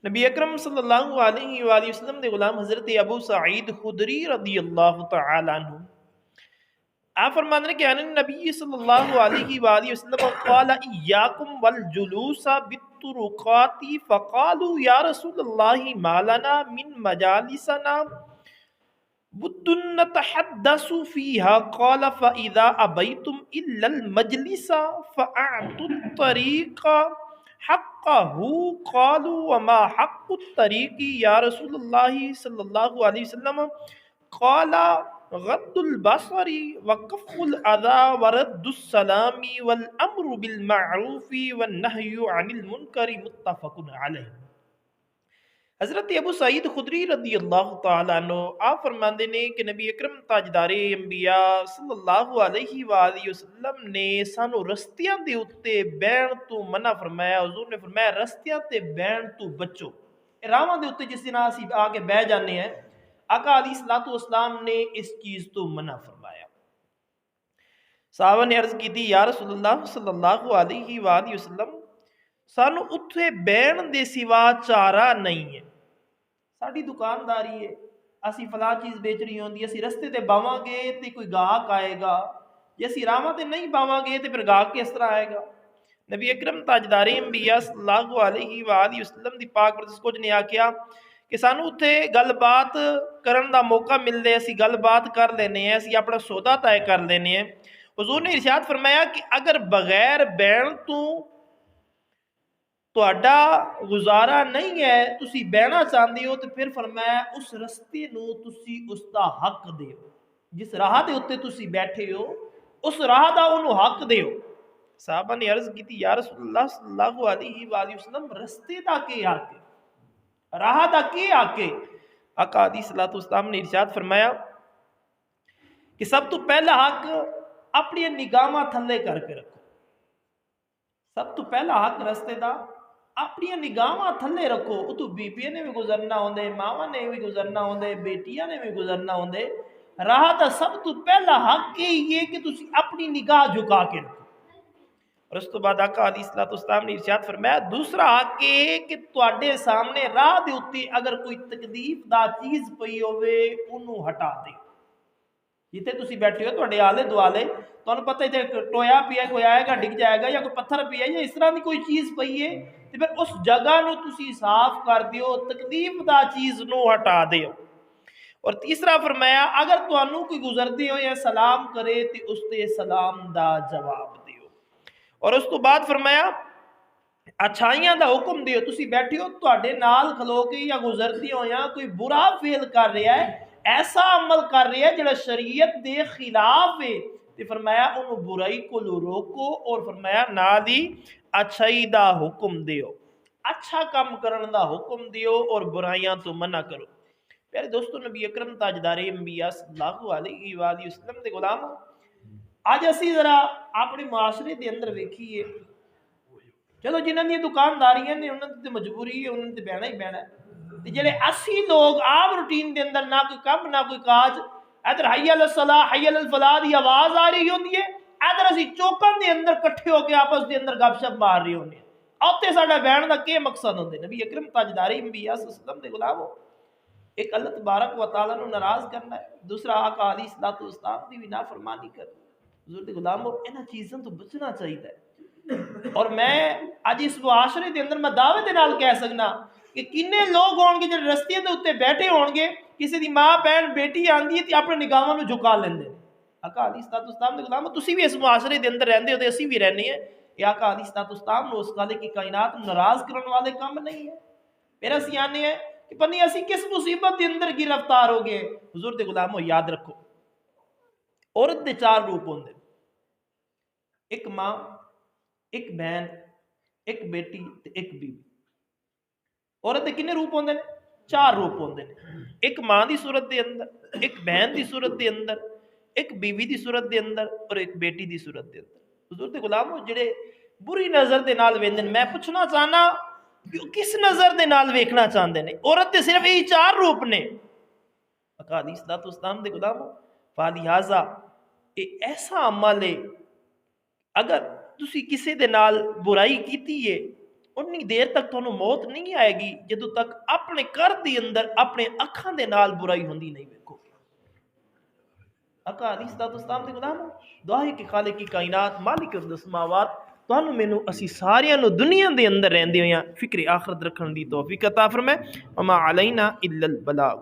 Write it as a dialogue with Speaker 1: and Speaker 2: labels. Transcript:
Speaker 1: نبی اکرم صلی اللہ علیہ وآلہ وسلم دے غلام حضرت ابو سعید خدری رضی اللہ تعالی عنہ آپ فرماتے ہیں کہ ان نبی صلی اللہ علیہ وآلہ وسلم قال ایاکم والجلوس بالطرقات فقالوا یا رسول اللہ ما لنا من مجالسنا بد نتحدث فيها قال فإذا أبيتم إلا المجلس فأعطوا الطريق حقه قالوا وما حق الطريق يا رسول الله صلى الله عليه وسلم قال غض البصر وكف الأذى ورد السلام والأمر بالمعروف والنهي عن المنكر متفق عليه۔ حضرت ابو سعید خدری رضی اللہ تعالیٰ عنہ آپ فرماندے نے کہ نبی اکرم تاجدار انبیاء صلی اللہ علیہ وآلہ وسلم نے سانو رستیاں دے اتے بین تو منع فرمایا۔ حضور نے فرمایا رستیاں تے بین تو بچو، راواں دے اتے جس دن اسی آ کے بہ جانے ہیں، آقا علیہ الصلوۃ والسلام نے اس چیز تو منع فرمایا۔ صحابہ نے عرض کی تھی یا رسول اللہ صلی اللہ علیہ وآلہ وسلم سانو اتھے بین دے سوا چارہ نہیں ہے، ساڑی دکانداری ہے، اسی فلاں چیز بیچ رہی ہوندی، اسی رستے تے باواں گے تے کوئی گاہک آئے گا، جے اسی راواں تے نہیں باواں گے تے پھر گاہک کس طرح آئے گا؟ نبی اکرم تاجدار انبیاء صلی اللہ علیہ وآلہ وسلم دی پاک پردیس کچھ نے آکھیا کہ سانو اتھے گل بات کرن دا موقع مل دے، اسی گل بات کر لینے ہیں، اسی اپنا سودا طے کر لینے ہیں۔ حضور نے ارشاد فرمایا کہ اگر بغیر بین تو تہاڈا گزارا نہیں ہے، تسی بہنا چاہندے ہو، تو پھر فرمایا اس رستے نو تسی اس دا حق دیو، جس راہ دے اوتے تسی بیٹھے ہو اس راہ دا انہوں حق دیو۔ صحابہ نے عرض کی تھی یا رسول اللہ صلی اللہ علیہ وآلہ وسلم رستے دا کے حق ہے، راہ دا کے حق ہے؟ آقا علیہ الصلوۃ والسلام نے ارشاد فرمایا کہ سب تو پہلا حق اپنی نگاہاں تھلے کر کے رکھو، سب تو پہلا حق رستے دا اپنی نگاہاں تھلے رکھو۔ اتو بیبیاں نے بھی گزرنا ہوندے، ماواں نے بھی گزرنا ہوندے، بیٹیاں نے بھی گزرنا ہوندے، راہ دا سب تو پہلا حق یہ کہ تسی اپنی نگاہ جھکا کے رکھو۔ اور اس تو بعد آقا علیہ الصلوۃ والسلام نے ارشاد فرمایا دوسرا حق یہ کہ تواڈے سامنے راہ دے اوتے اگر کوئی تکلیف دا چیز پئی ہوے انہوں ہٹا دے۔ جتے تسی بیٹھے ہو تواڈے آلے دوالے تانوں پتہ ہے ٹویا پیا کوئی آئے گا ڈگ جائے گا، یا کوئی پتھر پیا یا اس طرح دی کوئی چیز پئی ہے، تو پھر اس جگہ نو تسی صاف کر دیو، تکلیف دا چیز نو ہٹا دیو۔ اور تیسرا فرمایا اگر تانوں کوئی گزردے ہو یا سلام کرے تو اس تے سلام دا جواب دیو۔ اور اس تو بعد فرمایا اچھائیاں دا حکم دیو، تسی بیٹھے ہو تواڈے نال کھلو کے یا گزردے ہو یا کوئی برا فعل کر رہا ہے، ایسا عمل کر رہا ہے جڑا شریعت دے خلاف ہے، تو فرمایا انہوں برائی کو روکو، اور فرمایا نال ہی اچھائی دا حکم دیو، اچھا کام کرن دا حکم دیو اور برائیاں تو منع کرو۔ پیارے دوستو نبی اکرم تاجدار انبیاء صلی اللہ علیہ وآلہ وسلم دے غلام آج اسی ذرا اپنے معاشرے دے اندر ویکھیے، چلو جنہاں دی دکانداریاں نے انہاں تے مجبوری ہے، انہاں تے بہنا ہی بہنا ہے، تے جڑے اسی لوگ عام روٹین دے اندر نہ کوئی کم نہ کوئی کاج، ادھر حی علی الصلاح حی علی الفلاح دی آواز آ رہی ہوندی ہے، ادھر اسی چوکن دے اندر کٹھے ہو کے آپس دے اندر گپ شپ مار رہے ہوندے ہیں، اوتے ساڈا بہن دا کی مقصد ہوندے؟ نبی اکرم تاجدار انبیاء صلی اللہ علیہ وسلم دے غلام ہو، ایک اللہ تبارک و تعالیٰ نو ناراض کرنا ہے، دوسرا آقا علیہ الصلوۃ والسلام دی بھی نافرمانی کرنا۔ حضور دے غلام ہو انہاں چیزاں تو بچنا چاہیے، اور میں اج اس معاشرے دے اندر میں دعوے دے نال کہہ سکنا کہ کنے لوگ ہون گے جڑے رستے دے اوتے بیٹھے ہون گے، کسی دی ماں بہن بیٹی آندی ہے تے اپنے نگاہاں نو جھکا لیندے۔ آقا علیہ الصلوۃ والسلام دے غلام تسی بھی اس معاشرے دے اندر رہندے ہو تے اسی بھی رہنے ہیں، یہ آقا علیہ الصلوۃ والسلام نو اس خالق کی کائنات ناراض کرنے والے کام نہیں ہے۔ میرا سیانے ہیں کہ پتہ نہیں اسی کس مصیبت دے اندر گرفتار ہو گئے۔ حضور دے غلامو یاد رکھو عورت دے چار روپ ہوندے، ایک ماں، ایک بہن، ایک بیٹی تے ایک بیوی۔ عورت دے کنے روپ ہوندے نے؟ چار روپ ہوندے نے، ایک ماں دی صورت دے اندر، ایک بہن دی صورت دے اندر، ایک بیوی دی صورت دے اندر، اور ایک بیٹی دی صورت دے اندر۔ حضور دے غلامو جڑے بری نظر دے نال ویندے نے، میں پوچھنا چاہنا کہ کس نظر دے نال ویکھنا چاہندے نے؟ عورت دے صرف یہی چار روپ نے۔ آقا علیہ الصلوۃ والسلام دے غلامو فلہذا یہ ایسا عمل ہے اگر تسی کسی دے نال برائی کیتی ہے ਉਨੀ ਦੇਰ ਤੱਕ ਤੁਹਾਨੂੰ ਮੌਤ ਨਹੀਂ ਆਏਗੀ ਜਦੋਂ ਤੱਕ ਆਪਣੇ ਘਰ ਦੇ ਅੰਦਰ ਆਪਣੇ ਅੱਖਾਂ ਦੇ ਨਾਲ ਬੁਰਾਈ ਹੁੰਦੀ ਨਹੀਂ ਵੇਖੋਗੇ। آقا علیہ الصلوۃ والسلام ਦੇ ਗੁਲਾਮ ਦੁਆ ਹੈ ਕਿ ਖਾਲਿਕ ਕੀ ਕਾਇਨਾਤ ਮਾਲਿਕ ਅਰਦ ਸਮਾਵਾਤ ਤੁਹਾਨੂੰ ਮੈਨੂੰ ਅਸੀਂ ਸਾਰਿਆਂ ਨੂੰ ਦੁਨੀਆ ਦੇ ਅੰਦਰ ਰਹਿੰਦੇ ਹੋਇਆਂ ਫਿਕਰ ਆਖਰਤ ਰੱਖਣ ਦੀ ਤੌਫੀਕ عطا فرمائے وما علینا الا البلاغ۔